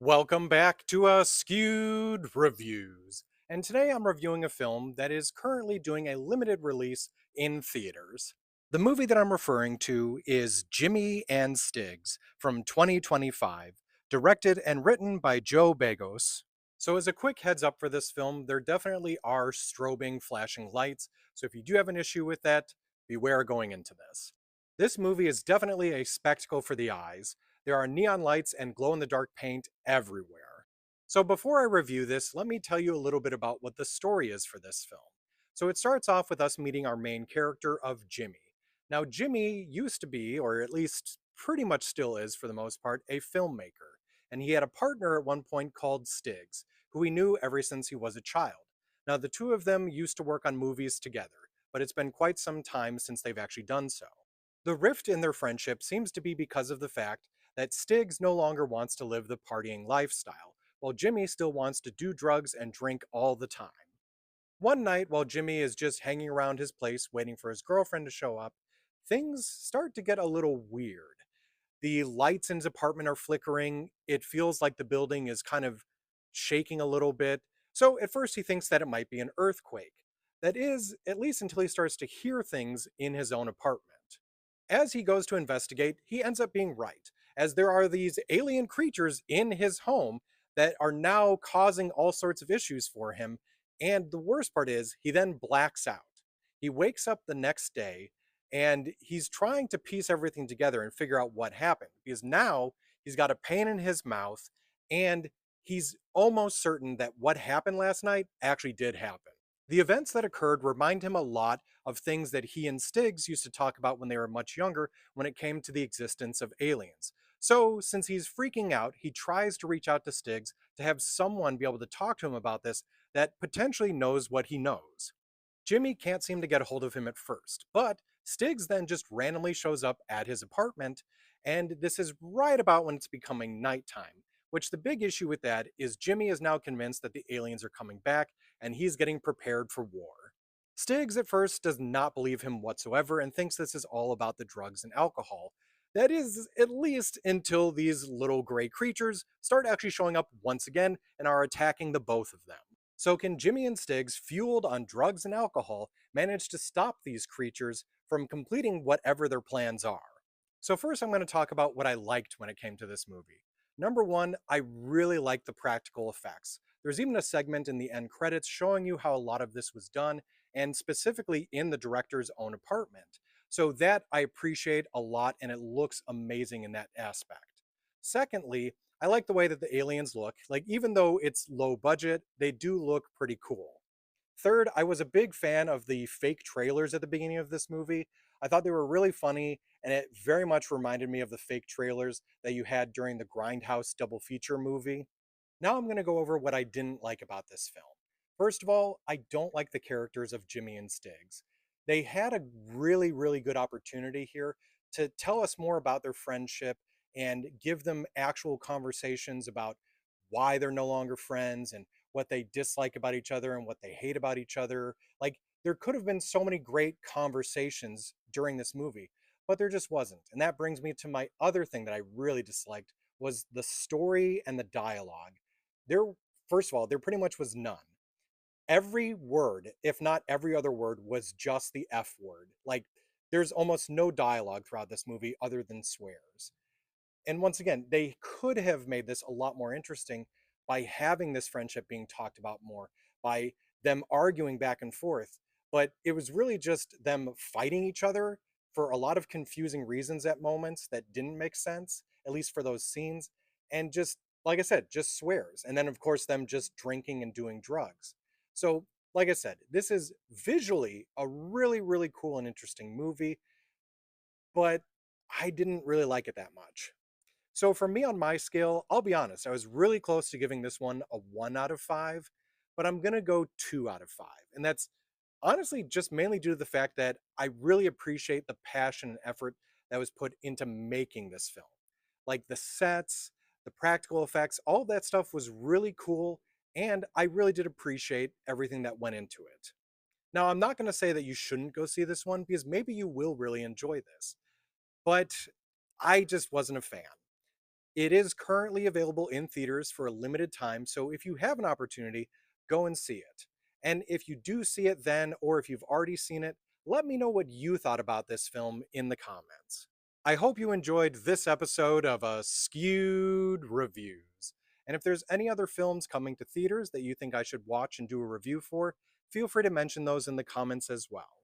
Welcome back to Askewed Reviews. And today I'm reviewing a film that is currently doing a limited release in theaters. The movie that I'm referring to is Jimmy and Stiggs from 2025, directed and written by Joe Bagos. So, as a quick heads up for this film, there definitely are strobing, flashing lights. So, if you do have an issue with that, beware going into this. This movie is definitely a spectacle for the eyes. There are neon lights and glow in the dark paint everywhere. So, before I review this, let me tell you a little bit about what the story is for this film. So, it starts off with us meeting our main character of Jimmy. Now, Jimmy used to be, or at least pretty much still is for the most part, a filmmaker. And he had a partner at one point called Stiggs, who he knew ever since he was a child. Now, the two of them used to work on movies together, but it's been quite some time since they've actually done so. The rift in their friendship seems to be because of the fact that Stiggs no longer wants to live the partying lifestyle, while Jimmy still wants to do drugs and drink all the time. One night, while Jimmy is just hanging around his place waiting for his girlfriend to show up, things start to get a little weird. The lights in his apartment are flickering. It feels like the building is kind of shaking a little bit. So at first, he thinks that it might be an earthquake. That is, at least until he starts to hear things in his own apartment. As he goes to investigate, he ends up being right, as there are these alien creatures in his home that are now causing all sorts of issues for him. And the worst part is, he then blacks out. He wakes up the next day and he's trying to piece everything together and figure out what happened because now he's got a pain in his mouth and he's almost certain that what happened last night actually did happen. The events that occurred remind him a lot of things that he and Stiggs used to talk about when they were much younger when it came to the existence of aliens. So, since he's freaking out, he tries to reach out to Stiggs to have someone be able to talk to him about this that potentially knows what he knows. Jimmy can't seem to get a hold of him at first, but Stiggs then just randomly shows up at his apartment, and this is right about when it's becoming nighttime. Which the big issue with that is Jimmy is now convinced that the aliens are coming back and he's getting prepared for war. Stiggs at first does not believe him whatsoever and thinks this is all about the drugs and alcohol. That is, at least until these little gray creatures start actually showing up once again and are attacking the both of them. So, can Jimmy and Stiggs, fueled on drugs and alcohol, manage to stop these creatures from completing whatever their plans are? So, first, I'm going to talk about what I liked when it came to this movie. Number one, I really like the practical effects. There's even a segment in the end credits showing you how a lot of this was done, and specifically in the director's own apartment. So, that I appreciate a lot, and it looks amazing in that aspect. Secondly, I like the way that the aliens look. Like, even though it's low budget, they do look pretty cool. Third, I was a big fan of the fake trailers at the beginning of this movie. I thought they were really funny, and it very much reminded me of the fake trailers that you had during the Grindhouse double feature movie. Now I'm going to go over what I didn't like about this film. First of all, I don't like the characters of Jimmy and Stiggs. They had a really, really good opportunity here to tell us more about their friendship and give them actual conversations about why they're no longer friends and what they dislike about each other and what they hate about each other. Like, there could have been so many great conversations during this movie, but there just wasn't. And that brings me to my other thing that I really disliked was the story and the dialogue. There, first of all, there pretty much was none. Every word, if not every other word, was just the F word. Like, there's almost no dialogue throughout this movie other than swears. And once again, they could have made this a lot more interesting by having this friendship being talked about more, by them arguing back and forth. But it was really just them fighting each other for a lot of confusing reasons at moments that didn't make sense, at least for those scenes. And just, like I said, just swears. And then, of course, them just drinking and doing drugs. So, like I said, this is visually a really, really cool and interesting movie, but I didn't really like it that much. So for me on my scale, I'll be honest, I was really close to giving this one a 1 out of 5, but I'm going to go 2 out of 5. And that's honestly just mainly due to the fact that I really appreciate the passion and effort that was put into making this film. Like the sets, the practical effects, all that stuff was really cool, and I really did appreciate everything that went into it. Now, I'm not going to say that you shouldn't go see this one because maybe you will really enjoy this, but I just wasn't a fan. It is currently available in theaters for a limited time, so if you have an opportunity, go and see it. And if you do see it then, or if you've already seen it, let me know what you thought about this film in the comments. I hope you enjoyed this episode of Askewed Reviews. And if there's any other films coming to theaters that you think I should watch and do a review for, feel free to mention those in the comments as well.